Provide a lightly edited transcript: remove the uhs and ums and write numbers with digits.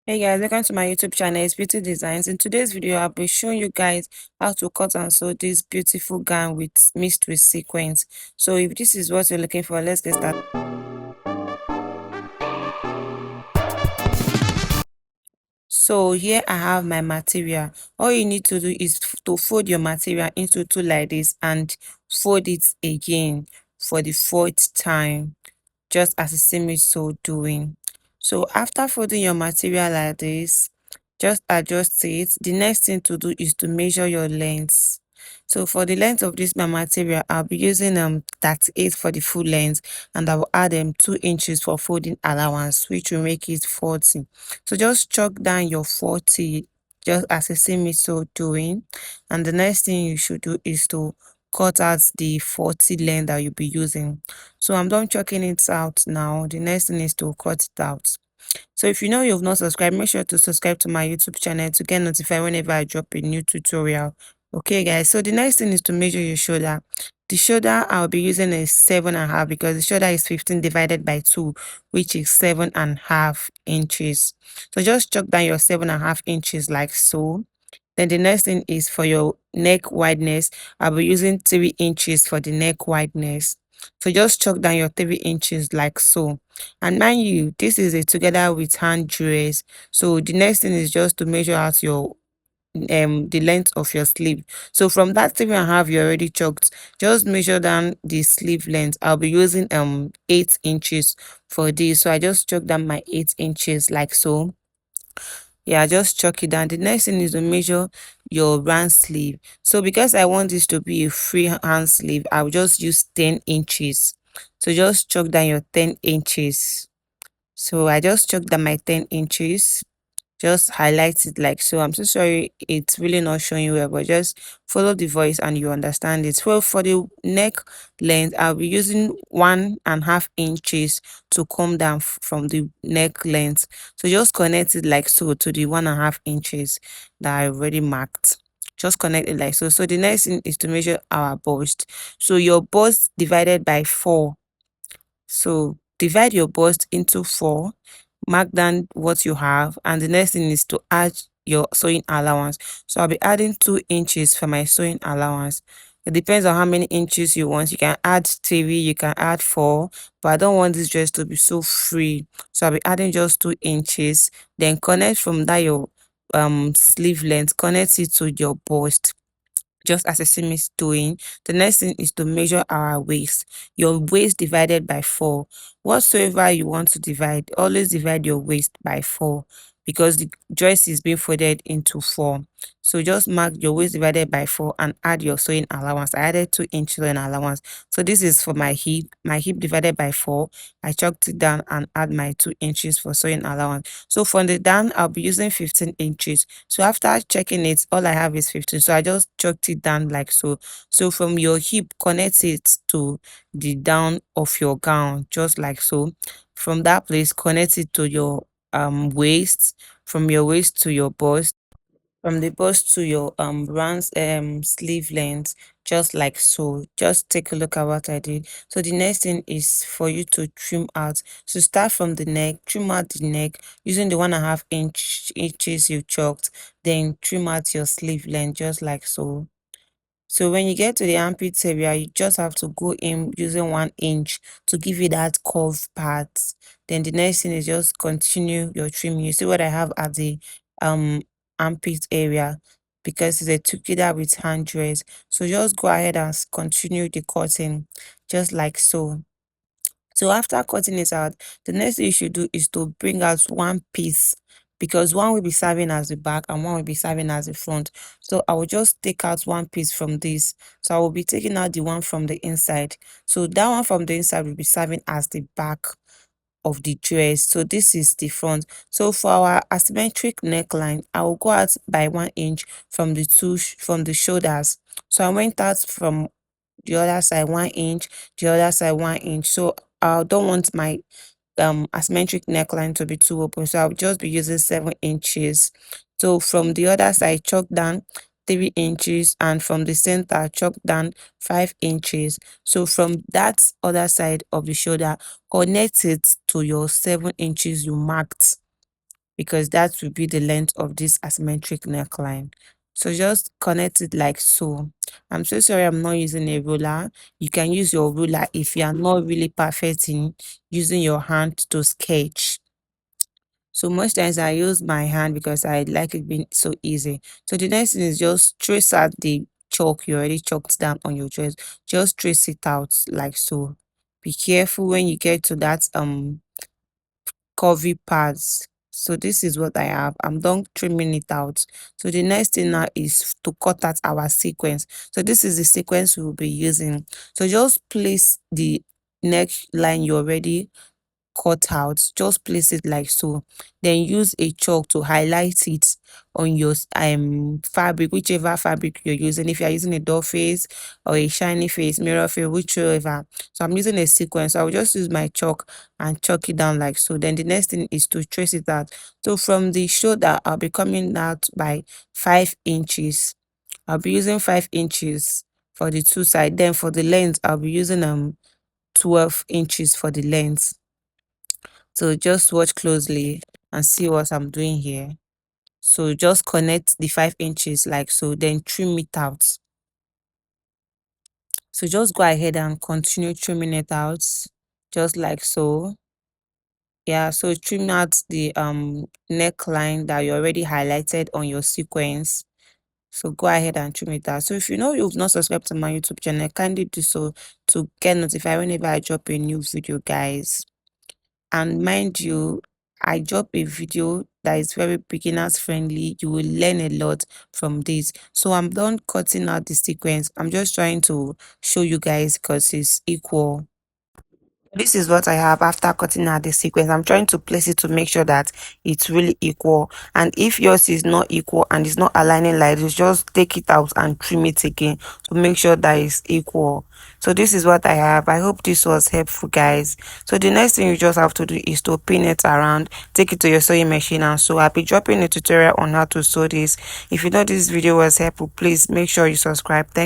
Hey guys, welcome to my YouTube channel. It's Beauty Designs. In today's video, I'll be showing you guys how to cut and sew this beautiful gown with mixed with sequins. So if this is what you're looking for, let's get started. So here I have my material. All you need to do is to fold your material into two like this and fold it again for the fourth time, just as you see me so doing. So after folding your material like this, just adjust it. The next thing to do is to measure your length. So for the length of this my material, I'll be using 38 for the full length, and I will add 2 inches for folding allowance, which will make it 40. So just chalk down your 40, just as you see me so doing. And the next thing you should do is to cut out the 40 length that you'll be using. So I'm done chalking it out now. The next thing is to cut it out. So if you know you've not subscribed, make sure to subscribe to my YouTube channel to get notified whenever I drop a new tutorial. Okay, guys. So the next thing is to measure your shoulder. The shoulder, I'll be using a 7.5 because the shoulder is 15 divided by 2, which is 7.5 inches. So just chalk down your 7.5 inches like so. Then the next thing is for your neck wideness. I'll be using 3 inches for the neck wideness. So just chalk down your 3 inches like so. And mind you, this is a together with hand dress. So the next thing is just to measure out your the length of your sleeve. So from that 3.5 you already chalked, just measure down the sleeve length. I'll be using 8 inches for this. So I just chalk down my 8 inches like so. Yeah, just chalk it down. The next thing is to measure your round sleeve. So because I want this to be a free hand sleeve, I'll just use 10 inches. So just chalk down your 10 inches. So I just chalked down my 10 inches, just highlight it like so. I'm so sorry it's really not showing you well, but just follow the voice and you understand it. Well, for the neck length, I'll be using 1.5 inches to come down from the neck length. So just connect it like so to the 1.5 inches that I already marked. Just connect it like so. So the next thing is to measure our bust. So your bust divided by 4. So divide your bust into 4, mark down what you have, and the next thing is to add your sewing allowance. So I'll be adding 2 inches for my sewing allowance. It depends on how many inches you want. You can add 3, you can add 4, but I don't want this dress to be so free. So I'll be adding just 2 inches. Then connect from that your sleeve length, connect it to your bust, just as a seam is doing. The next thing is to measure our waist. Your waist divided by 4. Whatsoever you want to divide, always divide your waist by 4 because the dress is being folded into 4. So just mark your waist divided by 4 and add your sewing allowance. I added 2 inch sewing allowance. So this is for my hip. My hip divided by 4. I chalked it down and add my 2 inches for sewing allowance. So from the down, I'll be using 15 inches. So after checking it, all I have is 15. So I just chalked it down like so. So from your hip, connect it to the down of your gown, just like so. From that place, connect it to your waist, from your waist to your bust, from the bust to your round sleeve length, just like so. Just take a look at what I did. So the next thing is for you to trim out. So start from the neck, trim out the neck using the 1.5 inches you chalked, then trim out your sleeve length, just like so. So when you get to the armpit area, you just have to go in using 1 inch to give you that curve part. Then the next thing is just continue your trimming. You see what I have at the um armpit area, because it's a together with hand dress. So just go ahead and continue the cutting, just like so. So after cutting it out, the next thing you should do is to bring out one piece, because one will be serving as the back and one will be serving as the front. So I will just take out one piece from this. So I will be taking out the one from the inside. So that one from the inside will be serving as the back of the dress. So this is the front. So for our asymmetric neckline, I will go out by 1 inch from the from the shoulders. So I went out from the other side 1 inch, the other side 1 inch. So I don't want my asymmetric neckline to be too open, so I'll just be using 7 inches. So from the other side, chalk down 3 inches, and from the center, chalk down 5 inches. So from that other side of the shoulder, connect it to your 7 inches you marked. because that will be the length of this asymmetric neckline. So just connect it like so. I'm so sorry I'm not using a ruler. You can use your ruler if you are not really perfect in using your hand to sketch. So most times I use my hand because I like it being so easy. So the next thing is just trace out the chalk you already chalked down on your dress. Just trace it out like so. Be careful when you get to that curvy parts. So this is what I have. I'm done trimming it out. So the next thing now is to cut out our sequence. So this is the sequence we will be using. So just place the neckline you already cut out, just place it like so, then use a chalk to highlight it on your fabric, whichever fabric you're using. If you're using a doll face or a shiny face, mirror face, whichever. So I'm using a sequence, so I'll just use my chalk and chalk it down like so. Then the next thing is to trace it out. So from the shoulder, I'll be coming out by 5 inches. I'll be using 5 inches for the two side. Then for the length, I'll be using 12 inches for the length. So just watch closely and see what I'm doing here. So just connect the 5 inches like so, then trim it out. So just go ahead and continue trimming it out, just like so. Yeah, so trim out the neckline that you already highlighted on your sequence. So go ahead and trim it out. So if you know you've not subscribed to my YouTube channel, kindly do so to get notified whenever I drop a new video, guys. And mind you, I drop a video that is very beginners friendly. You will learn a lot from this. So I'm done cutting out the sequence. I'm just trying to show you guys because it's equal. This is what I have after cutting out the sequence. I'm trying to place it to make sure that it's really equal. And if yours is not equal and it's not aligning like this, just take it out and trim it again to make sure that it's equal. So this is what I have. I hope this was helpful, guys. So the next thing you just have to do is to pin it around, take it to your sewing machine and sew. I'll be dropping a tutorial on how to sew this. If you know this video was helpful, please make sure you subscribe. Thank